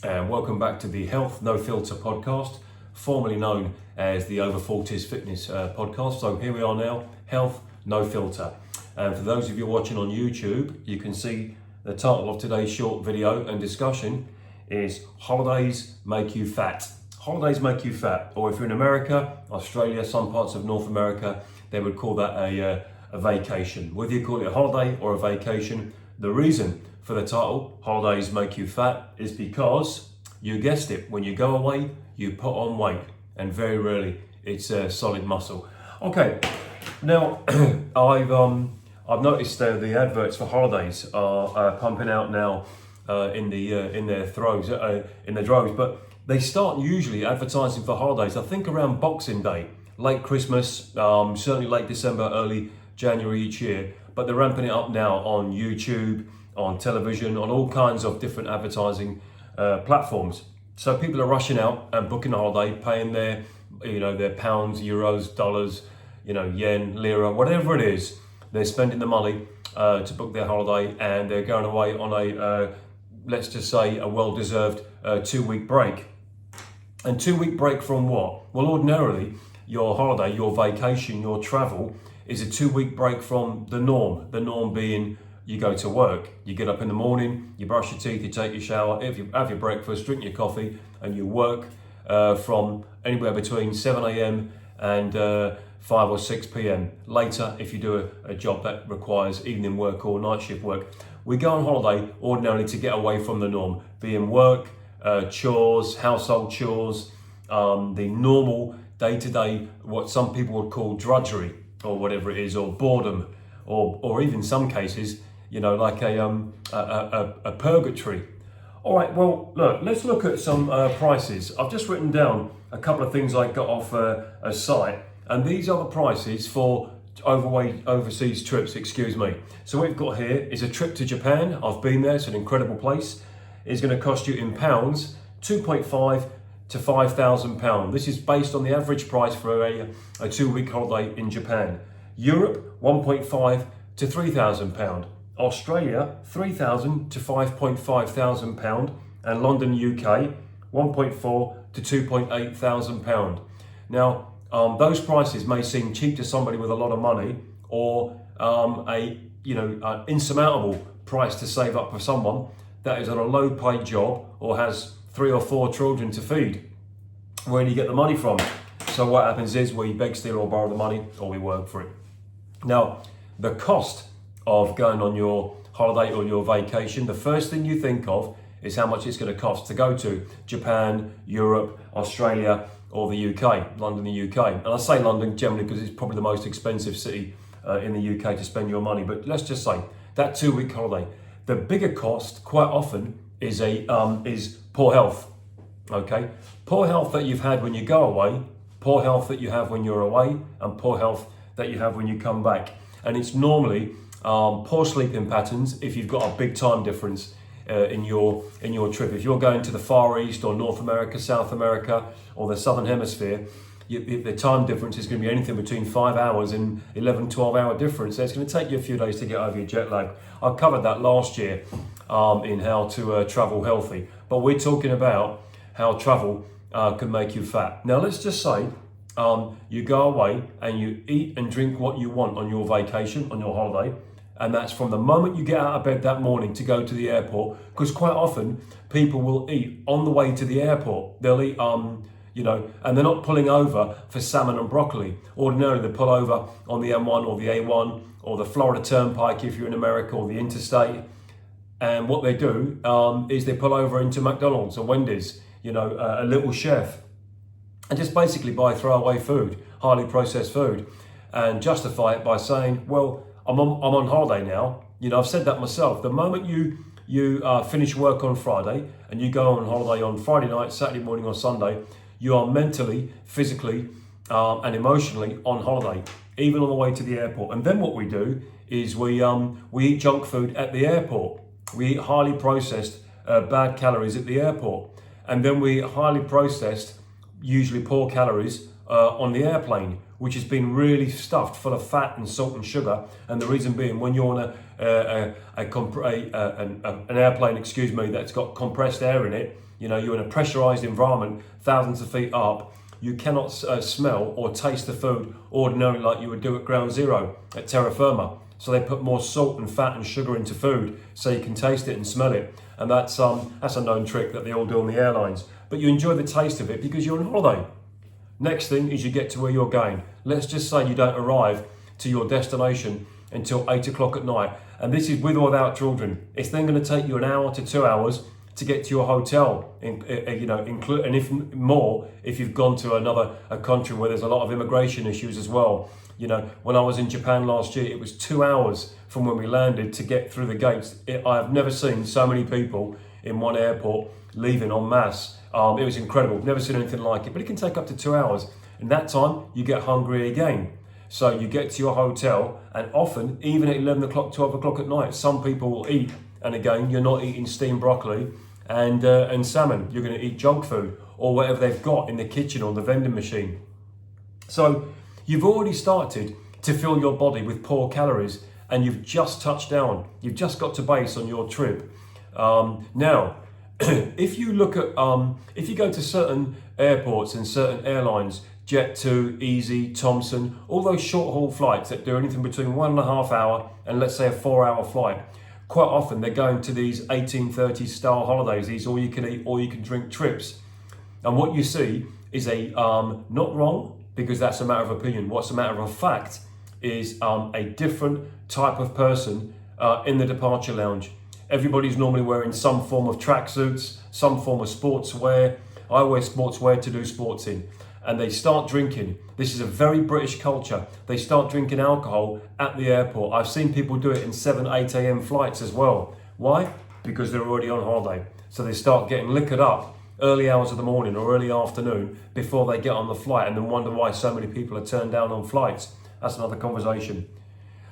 and welcome back to the Health No Filter podcast, formerly known as the Over 40s Fitness podcast. So here we are now, Health No Filter. And for those of you watching on YouTube, you can see the title of today's short video and discussion is Holidays Make You Fat. Holidays make you fat, or if you're in America, Australia, some parts of North America, they would call that a vacation. Whether you call it a holiday or a vacation, the reason for the title, Holidays Make You Fat, is because, you guessed it, when you go away, you put on weight, and very rarely it's solid muscle. Okay, now I've noticed the adverts for holidays are pumping out now in their droves, but they start usually advertising for holidays, I think around Boxing Day, late Christmas, certainly late December, early January each year, but they're ramping it up now on YouTube, on television, on all kinds of different advertising platforms. So people are rushing out and booking a holiday, paying their pounds, euros, dollars, yen, lira, whatever it is. They're spending the money to book their holiday, and they're going away on a, let's just say, a well-deserved 2-week break. And 2-week break from what? Well, ordinarily, your holiday, your vacation, your travel is a 2-week break from the norm. The norm being you go to work, you get up in the morning, you brush your teeth, you take your shower, if you have your breakfast, drink your coffee, and you work from anywhere between 7 a.m. and 5 or 6 p.m. Later, if you do a job that requires evening work or night shift work. We go on holiday ordinarily to get away from the norm, being work, chores, household chores, the normal day-to-day, what some people would call drudgery or whatever it is, or boredom, or even some cases, like a purgatory. All right, well, look, let's look at some prices. I've just written down a couple of things I got off a site, and these are the prices for overseas trips, So what we've got here is a trip to Japan. I've been there, it's an incredible place. It's going to cost you in pounds, 2.5 to 5,000 pounds. This is based on the average price for a 2-week holiday in Japan. Europe, 1.5 to 3,000 pound. Australia, 3,000 to 5.5 thousand pound. And London, UK, 1.4 to 2.8 thousand pound. Now, those prices may seem cheap to somebody with a lot of money, or an insurmountable price to save up for someone that is on a low-paid job or has 3 or 4 children to feed. Where do you get the money from? So what happens is we beg, steal, or borrow the money, or we work for it. Now, the cost of going on your holiday or your vacation, the first thing you think of is how much it's going to cost to go to Japan, Europe, Australia, or the UK, London, the UK. And I say London generally because it's probably the most expensive city in the UK to spend your money. But let's just say that 2-week holiday, the bigger cost quite often is poor health. Okay, poor health that you've had when you go away, poor health that you have when you're away, and poor health that you have when you come back. And it's normally poor sleeping patterns if you've got a big time difference in your trip. If you're going to the Far East or North America, South America, or the Southern Hemisphere, the time difference is going to be anything between 5 hours and 11, 12-hour difference. So it's going to take you a few days to get over your jet lag. I covered that last year in how to travel healthy. But we're talking about how travel can make you fat. Now, let's just say you go away and you eat and drink what you want on your vacation, on your holiday. And that's from the moment you get out of bed that morning to go to the airport, because quite often people will eat on the way to the airport. They'll eat, and they're not pulling over for salmon and broccoli. Ordinarily, they pull over on the M1 or the A1 or the Florida Turnpike if you're in America, or the interstate. And what they do is they pull over into McDonald's or Wendy's, a Little Chef, and just basically buy throwaway food, highly processed food, and justify it by saying, well, I'm on holiday now. I've said that myself. The moment you finish work on Friday and you go on holiday on Friday night, Saturday morning or Sunday, you are mentally, physically and emotionally on holiday, even on the way to the airport. And then what we do is we eat junk food at the airport. We eat highly processed bad calories at the airport. And then we eat highly processed, usually poor calories on the airplane, which has been really stuffed full of fat and salt and sugar. And the reason being, when you're on an airplane, that's got compressed air in it, you're in a pressurized environment, thousands of feet up. You cannot smell or taste the food ordinarily like you would do at ground zero at terra firma. So they put more salt and fat and sugar into food so you can taste it and smell it. And that's a known trick that they all do on the airlines. But you enjoy the taste of it because you're on holiday. Next thing is you get to where you're going. Let's just say you don't arrive to your destination until 8 o'clock at night. And this is with or without children. It's then going to take you an hour to 2 hours to get to your hotel, and if more, if you've gone to a country where there's a lot of immigration issues as well. When I was in Japan last year, it was 2 hours from when we landed to get through the gates. I have never seen so many people in one airport leaving en masse. It was incredible. Never seen anything like it, but it can take up to 2 hours. In that time, you get hungry again. So you get to your hotel, and often, even at 11 o'clock, 12 o'clock at night, some people will eat. And again, you're not eating steamed broccoli and salmon. You're going to eat junk food or whatever they've got in the kitchen or the vending machine. So you've already started to fill your body with poor calories, and you've just touched down. You've just got to base on your trip. Now, if you look at, if you go to certain airports and certain airlines, Jet2, Easy, Thomson, all those short haul flights that do anything between 1.5 hour and let's say a 4-hour flight, quite often they're going to these 1830s style holidays, these all you can eat, all you can drink trips. And what you see is not wrong, because that's a matter of opinion. What's a matter of fact is a different type of person in the departure lounge. Everybody's normally wearing some form of tracksuits, some form of sportswear. I wear sportswear to do sports in. And they start drinking. This is a very British culture. They start drinking alcohol at the airport. I've seen people do it in 7, 8 a.m. flights as well. Why? Because they're already on holiday. So they start getting liquored up early hours of the morning or early afternoon before they get on the flight, and then wonder why so many people are turned down on flights. That's another conversation.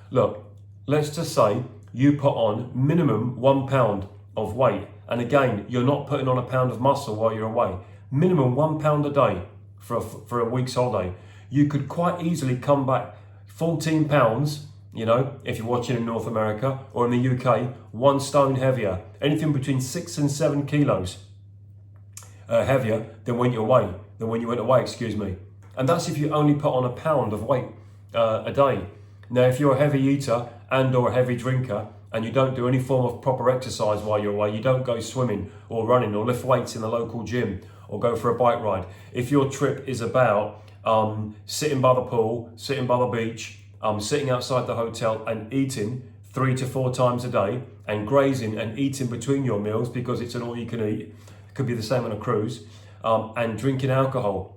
Look, let's just say you put on minimum 1 pound of weight. And again, you're not putting on a pound of muscle while you're away. Minimum 1 pound a day. For a week's holiday, you could quite easily come back 14 pounds, if you're watching in North America or in the UK, 1 stone heavier, anything between 6 and 7 kilos heavier than when you went away, And that's if you only put on a pound of weight a day. Now, if you're a heavy eater and or a heavy drinker, and you don't do any form of proper exercise while you're away, you don't go swimming or running or lift weights in the local gym, or go for a bike ride. If your trip is about sitting by the pool, sitting by the beach, sitting outside the hotel and eating 3 to 4 times a day, and grazing and eating between your meals because it's an all you can eat, it could be the same on a cruise, and drinking alcohol,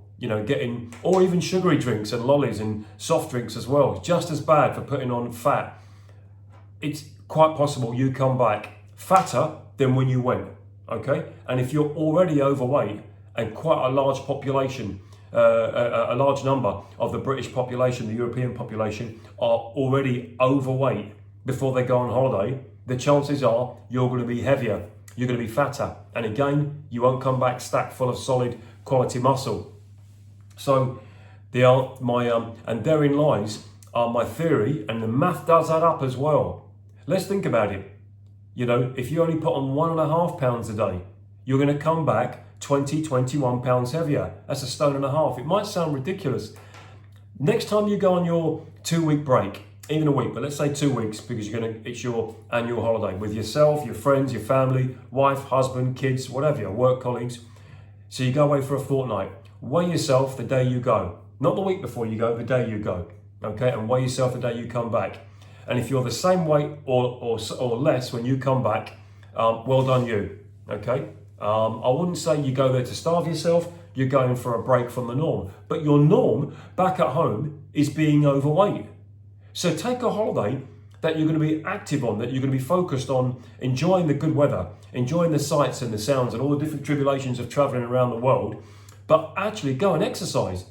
or even sugary drinks and lollies and soft drinks as well, just as bad for putting on fat. It's quite possible you come back fatter than when you went, okay? And if you're already overweight, and quite a large population, a large number of the British population, the European population, are already overweight before they go on holiday, the chances are you're going to be heavier, you're going to be fatter, and again, you won't come back stacked full of solid quality muscle. So, and therein lies my theory, and the math does add up as well. Let's think about it. If you only put on 1.5 pounds a day, you're going to come back 21 pounds heavier. That's 1.5 stones. It might sound ridiculous. Next time you go on your 2-week break, even a week, but let's say 2 weeks, because it's your annual holiday with yourself, your friends, your family, wife, husband, kids, whatever, your work colleagues. So you go away for a fortnight. Weigh yourself the day you go, not the week before you go, the day you go. Okay, and weigh yourself the day you come back. And if you're the same weight or less when you come back, well done you. Okay. I wouldn't say you go there to starve yourself, you're going for a break from the norm. But your norm back at home is being overweight. So take a holiday that you're going to be active on, that you're going to be focused on enjoying the good weather, enjoying the sights and the sounds and all the different tribulations of traveling around the world, but actually go and exercise.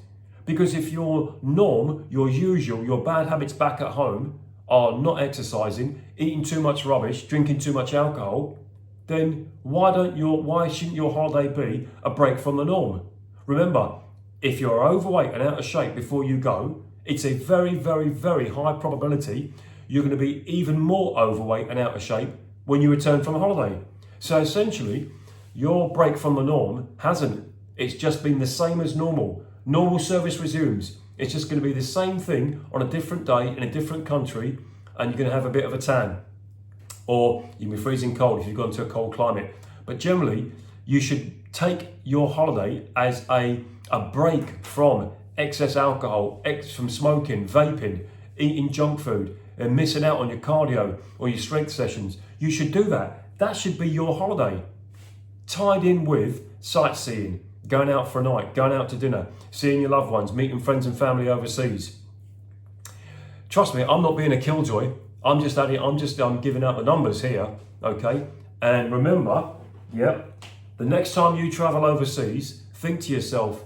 Because if your norm, your usual, your bad habits back at home are not exercising, eating too much rubbish, drinking too much alcohol, then why shouldn't your holiday be a break from the norm? Remember, if you're overweight and out of shape before you go, it's a very, very, very high probability you're going to be even more overweight and out of shape when you return from holiday. So essentially, Your break from the norm hasn't. It's just been the same as normal. Normal service resumes. It's just going to be the same thing on a different day in a different country, and you're going to have a bit of a tan. Or you can be freezing cold if you've gone to a cold climate. But generally, you should take your holiday as a break from excess alcohol, from smoking, vaping, eating junk food, and missing out on your cardio or your strength sessions. You should do that. That should be your holiday. Tied in with sightseeing, going out for a night, going out to dinner, seeing your loved ones, meeting friends and family overseas. Trust me, I'm not being a killjoy. I'm giving out the numbers here, okay? And remember, the next time you travel overseas, think to yourself,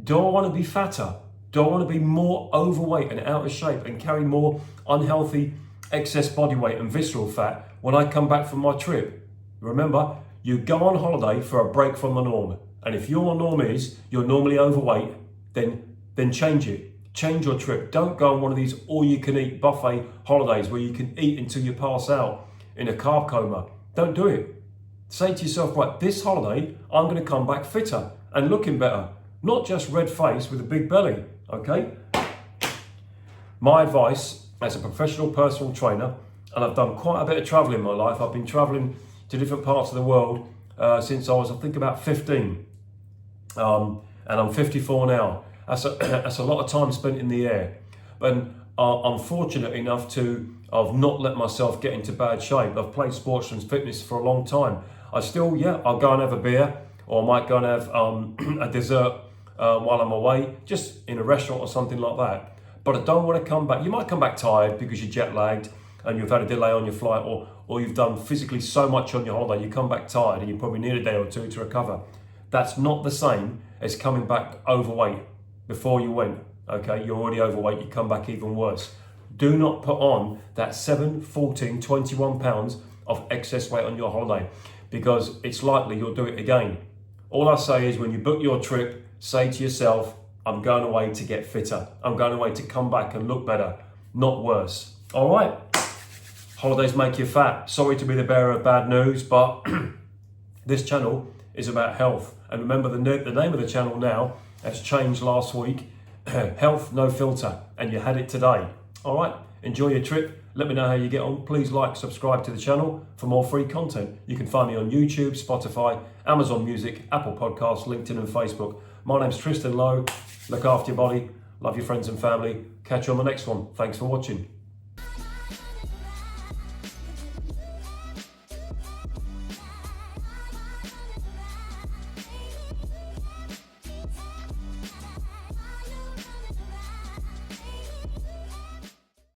do I want to be fatter? Do I want to be more overweight and out of shape and carry more unhealthy excess body weight and visceral fat when I come back from my trip? Remember, you go on holiday for a break from the norm. And if your norm is you're normally overweight, then change it. Change your trip. Don't go on one of these all-you-can-eat buffet holidays where you can eat until you pass out in a carb coma. Don't do it. Say to yourself, right, this holiday, I'm going to come back fitter and looking better. Not just red face with a big belly, okay? My advice as a professional personal trainer, and I've done quite a bit of traveling in my life. I've been traveling to different parts of the world since I was, I think, about 15. And I'm 54 now. That's a lot of time spent in the air. But I'm fortunate enough to have not let myself get into bad shape. I've played sports and fitness for a long time. I'll go and have a beer, or I might go and have a dessert while I'm away, just in a restaurant or something like that. But I don't want to come back. You might come back tired because you're jet lagged and you've had a delay on your flight, or you've done physically so much on your holiday, you come back tired and you probably need a day or two to recover. That's not the same as coming back overweight before you went, okay? You're already overweight, you come back even worse. Do not put on that 7, 14, 21 pounds of excess weight on your holiday, because it's likely you'll do it again. All I say is, when you book your trip, say to yourself, I'm going away to get fitter. I'm going away to come back and look better, not worse. All right? Holidays make you fat. Sorry to be the bearer of bad news, but this channel is about health. And remember, the name of the channel now has changed last week. Health No Filter, and you had it today. All right, enjoy your trip. Let me know how you get on. Please like, subscribe to the channel for more free content. You can find me on YouTube, Spotify, Amazon Music, Apple Podcasts, LinkedIn and Facebook. My name's Tristan Lowe. Look after your body, love your friends and family. Catch you on the next one. Thanks for watching.